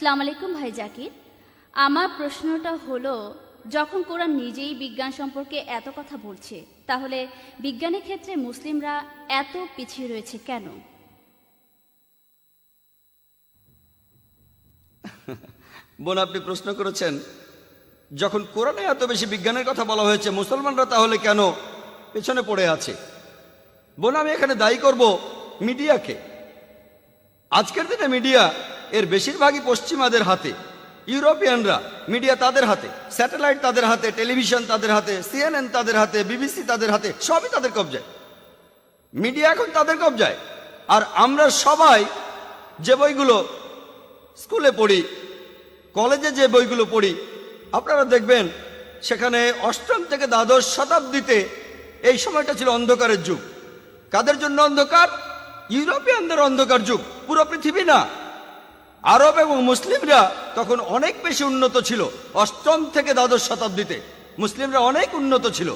আসসালামু আলাইকুম ভাই জাকির। আমার প্রশ্নটা হলো, যখন কোরআন নিজেই বিজ্ঞান সম্পর্কে এত কথা বলছে, তাহলে বিজ্ঞানের ক্ষেত্রে মুসলিমরা এত পিছিয়ে রয়েছে কেন? বোন, আপনি প্রশ্ন করেছেন, যখন কোরআনে এত বেশি বিজ্ঞানের কথা বলা হয়েছে, মুসলমানরা তাহলে কেন পেছনে পড়ে আছে? বোন, আমি এখানে দায়ী করব মিডিয়াকে। আজকের দিনে মিডিয়া এর বেশিরভাগই পশ্চিমাদের হাতে। ইউরোপিয়ানরা মিডিয়া তাদের হাতে, স্যাটেলাইট তাদের হাতে, টেলিভিশন তাদের হাতে, CNN তাদের হাতে, BBC তাদের হাতে, সবই তাদের কবজায়। মিডিয়া এখন তাদের কবজায়। আর আমরা সবাই যে বইগুলো স্কুলে পড়ি, কলেজে যে বইগুলো পড়ি, আপনারা দেখবেন সেখানে অষ্টম থেকে দ্বাদশ শতাব্দীতে এই সময়টা ছিল অন্ধকারের যুগ। কাদের জন্য অন্ধকার? ইউরোপিয়ানদের অন্ধকার যুগ, পুরো পৃথিবী না। আরব এবং মুসলিমরা তখন অনেক বেশি উন্নত ছিল। অষ্টম থেকে দ্বাদশ শতাব্দীতে মুসলিমরা অনেক উন্নত ছিল,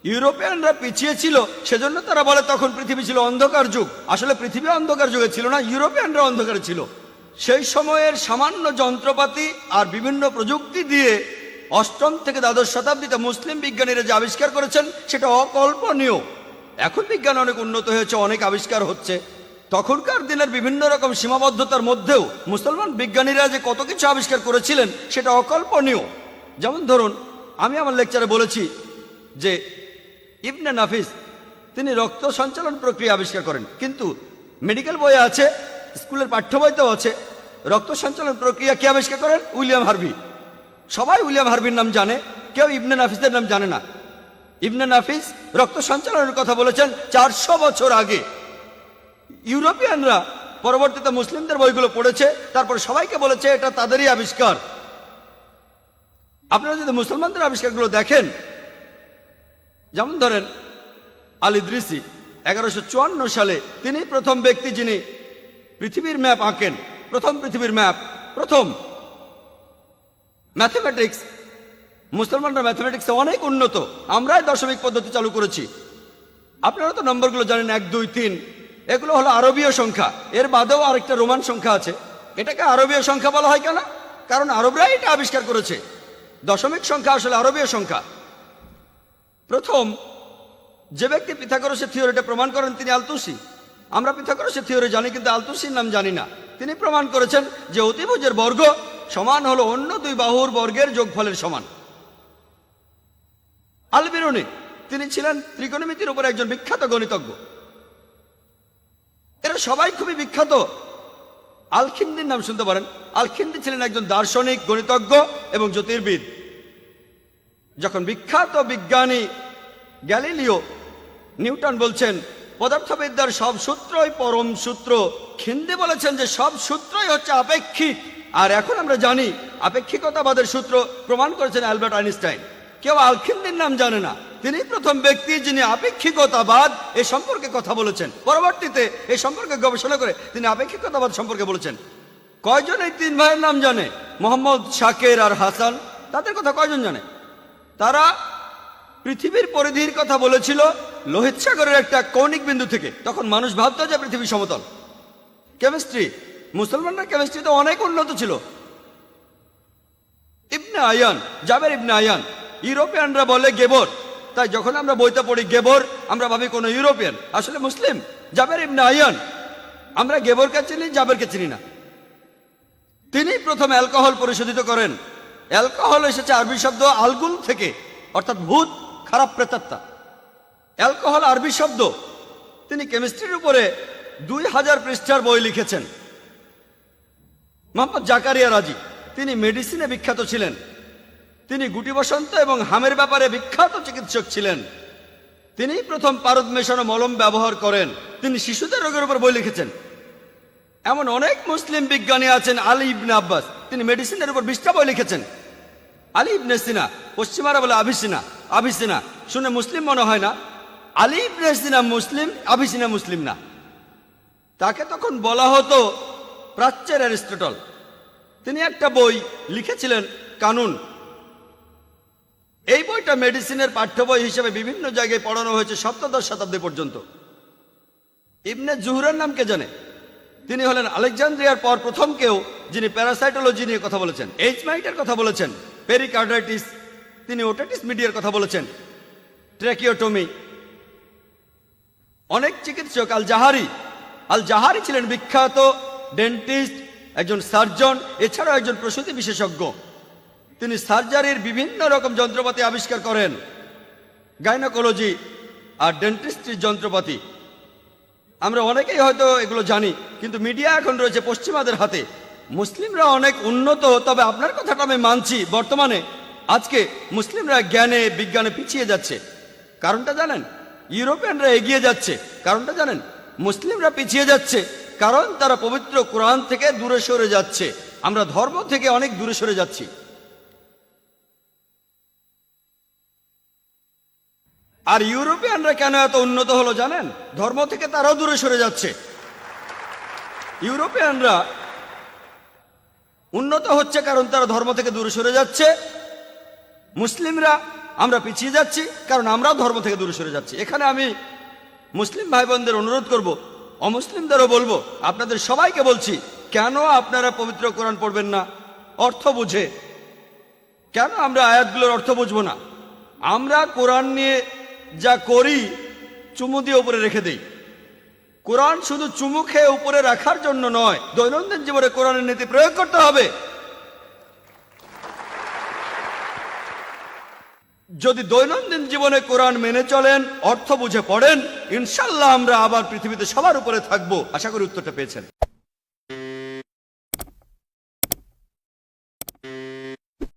ইউরোপিয়ানরা পিছিয়ে ছিল। সেজন্য তারা বলে তখন পৃথিবী ছিল অন্ধকার যুগ। আসলে পৃথিবী অন্ধকার যুগে ছিল না, ইউরোপিয়ানরা অন্ধকারে ছিল। সেই সময়ের সামান্য যন্ত্রপাতি আর বিভিন্ন প্রযুক্তি দিয়ে অষ্টম থেকে দ্বাদশ শতাব্দীতে মুসলিম বিজ্ঞানীরা যে আবিষ্কার করেছেন সেটা অকল্পনীয়। এখন বিজ্ঞান অনেক উন্নত হয়েছে, অনেক আবিষ্কার হচ্ছে। তখনকার দিনের বিভিন্ন রকম সীমাবদ্ধতার মধ্যেও মুসলমান বিজ্ঞানীরা যে কত কিছু আবিষ্কার করেছিলেন সেটা অকল্পনীয়। যেমন ধরুন, আমি আমার লেকচারে বলেছি যে ইবনে নাফিস তিনি রক্ত সঞ্চালন প্রক্রিয়া আবিষ্কার করেন, কিন্তু মেডিকেল বইয়ে আছে, স্কুলের পাঠ্য বইতেও আছে, রক্ত সঞ্চালন প্রক্রিয়া কে আবিষ্কার করেন? William Harvey. সবাই উইলিয়াম হার্ভির নাম জানে, কেউ ইবনে নাফিসের নাম জানে না। ইবনে নাফিস রক্ত সঞ্চালনের কথা বলেছেন 400 বছর আগে। ইউরোপিয়ানরা পরবর্তীতে মুসলিমদের বইগুলো পড়েছে, তারপর সবাইকে বলেছে এটা তাদেরই আবিষ্কার। আপনারা যদি মুসলমানদের আবিষ্কারগুলো দেখেন, যেমন ধরেন আল ইদ্রিসি 1154 সালে তিনি প্রথম ব্যক্তি যিনি পৃথিবীর ম্যাপ আঁকেন, প্রথম পৃথিবীর ম্যাপ, প্রথম। ম্যাথমেটিক্স, মুসলমানরা ম্যাথমেটিক্সে অনেক উন্নত, আমরাই দশমিক পদ্ধতি চালু করেছি। আপনারা তো নম্বরগুলো জানেন, 1 2 3, এগুলো হলো আরবীয় সংখ্যা। এর বাদেও আরেকটা রোমান সংখ্যা আছে। এটাকে আরবীয় সংখ্যা বলা হয় কেন? কারণ আরবরাই এটা আবিষ্কার করেছে। দশমিক সংখ্যা আসলে আরবীয় সংখ্যা। প্রথম যে ব্যক্তি পিথাগোরাসের থিওরিটা প্রমাণ করেন তিনি আলতুসি। আমরা পিথাগোরাসের থিওরি জানি, কিন্তু আলতুসির নাম জানি না। তিনি প্রমাণ করেছেন যে অতিভুজের বর্গ সমান হলো অন্য দুই বাহুর বর্গের যোগফলের সমান। আল বিরুনি তিনি ছিলেন ত্রিকোণমিতির উপর একজন বিখ্যাত গণিতজ্ঞ। এরা সবাই খুবই বিখ্যাত। আল-খিন্দির নাম শুনতে পারেন। আল-খিন্দি ছিলেন একজন দার্শনিক, গণিতজ্ঞ এবং জ্যোতির্বিদ। যখন বিখ্যাত বিজ্ঞানী গ্যালিলিও নিউটন বলছেন পদার্থবিদ্যার সব সূত্রই পরম সূত্র, খিন্দি বলেছেন যে সব সূত্রই হচ্ছে আপেক্ষিক। আর এখন আমরা জানি আপেক্ষিকতাবাদের সূত্র প্রমাণ করেছেন অ্যালবার্ট আইনস্টাইন। কেউ আল-খিন্দির নাম জানে না। তিনি প্রথম ব্যক্তি যিনি আপেক্ষিকতাবাদ এ সম্পর্কে কথা বলেছেন। পরবর্তীতে এই সম্পর্কে গবেষণা করে তিনি আপেক্ষিকতাবাদ সম্পর্কে বলেছেন। কয়জন এই 3 ভাইয়ের নাম জানে? মোহাম্মদ, শাকের আর হাসান। তাদের কথা কয়জন জানে? তারা পৃথিবীর পরিধির কথা বলেছিল লোহিত সাগরের একটা কৌণিক বিন্দু থেকে। তখন মানুষ ভাবত যে পৃথিবী সমতল। কেমিস্ট্রি, মুসলমানরা কেমিস্ট্রিতে অনেক উন্নত ছিল। ইবনে আয়ান, জাবের ইবনে আয়ান, ইউরোপিয়ানরা বলে গেবর। তাই যখন আমরা বইতে পড়ি গেবর, আমরা ভাবি কোনো ইউরোপিয়ান, আসলে মুসলিম। জাবের ইবনে আয়ান। আমরা গেবরকে চিনি, জাবেরকে চিনি না। তিনি প্রথম অ্যালকোহল পরিশোধিত করেন। অ্যালকোহল এসেছে আরবি শব্দ আলগুল থেকে, অর্থাৎ ভূত, খারাপ প্রেতাত্মা। অ্যালকোহল আরবি শব্দ। তিনি কেমিস্ট্রির উপরে 2000 পৃষ্ঠার বই লিখেছেন। মোহাম্মদ জাকারিয়া রাজি, তিনি মেডিসিনে বিখ্যাত ছিলেন। তিনি গুটি বসন্ত এবং হামের ব্যাপারে বিখ্যাত চিকিৎসক ছিলেন। তিনি প্রথম পারদ মেশানো মলম ব্যবহার করেন। তিনি শিশুদের রোগের উপর বই লিখেছেন। এমন অনেক মুসলিম বিজ্ঞানী আছেন। আলী ইবনে আব্বাস, তিনি মেডিসিনের উপর 20টা বই লিখেছেন। আলী ইবনে সিনা, পশ্চিমারা বলে আভিসিনা, আভিসিনা শুনে মুসলিম মনে হয় না। আলী ইবনে সিনা মুসলিম, আভিসিনা মুসলিম না। তাকে তখন বলা হতো প্রাচ্যের অ্যারিস্টটল। তিনি একটা বই লিখেছিলেন, কানুন। এই বইটা মেডিসিনের পাঠ্য বই হিসেবে বিভিন্ন জায়গায় পড়ানো হয়েছে 17শ শতাব্দী পর্যন্ত। ইবনে জুহরের নাম কে জানে? তিনি হলেন আলেকজান্দ্রিয়ার পর প্রথম কেউ যিনি প্যারাসাইটোলজি নিয়ে কথা বলেছেন, এইচ মাইটের কথা বলেছেন, পেরিকার্ডাইটিস, তিনি ওটাইটিস মিডিয়ার কথা বলেছেন, ট্র্যাকিওটমি। অনেক চিকিৎসক আল জাহারি ছিলেন বিখ্যাত ডেন্টিস্ট, একজন সার্জন, এছাড়াও একজন প্রসূতি বিশেষজ্ঞ। তিনি সার্জারির বিভিন্ন রকম যন্ত্রপাতি আবিষ্কার করেন, গাইনোকোলজি আর ডেন্টিস্ট্রির যন্ত্রপাতি। আমরা অনেকেই হয়তো এগুলো জানি, কিন্তু মিডিয়া এখন রয়েছে পশ্চিমাদের হাতে। মুসলিমরা অনেক উন্নত, তবে আপনার কথাটা আমি মানছি, বর্তমানে আজকে মুসলিমরা জ্ঞানে বিজ্ঞানে পিছিয়ে যাচ্ছে। কারণটা জানেন? ইউরোপিয়ানরা এগিয়ে যাচ্ছে। কারণটা জানেন? মুসলিমরা পিছিয়ে যাচ্ছে কারণ তারা পবিত্র কোরআন থেকে দূরে সরে যাচ্ছে। আমরা ধর্ম থেকে অনেক দূরে সরে যাচ্ছি। আর ইউরোপিয়ানরা কেন এত উন্নত হলো জানেন? ধর্ম থেকে তারাও দূরে সরে যাচ্ছে। ইউরোপিয়ানরা উন্নত হচ্ছে কারণ তারা ধর্ম থেকে দূরে সরে যাচ্ছে। মুসলিমরা আমরা পিছিয়ে যাচ্ছি কারণ আমরাও ধর্ম থেকে দূরে সরে যাচ্ছি। এখানে আমি মুসলিম ভাই বোনদের অনুরোধ করব, অমুসলিমদেরও বলবো, আপনাদের সবাইকে বলছি, কেন আপনারা পবিত্র কোরআন পড়বেন না অর্থ বুঝে? কেন আমরা আয়াতগুলোর অর্থ বুঝবো না? আমরা কোরআন নিয়ে যা করি চুমু দিয়ে উপরে রেখে দেই। কোরআন শুধু চুমু খেয়ে উপরে রাখার জন্য নয়, দৈনন্দিন জীবনে কোরআনের নীতি প্রয়োগ করতে হবে। যদি দৈনন্দিন জীবনে কোরআন মেনে চলেন, অর্থ বুঝে পড়েন, ইনশাল্লাহ আমরা আবার পৃথিবীতে সবার উপরে থাকবো। আশা করি উত্তরটা পেয়েছেন।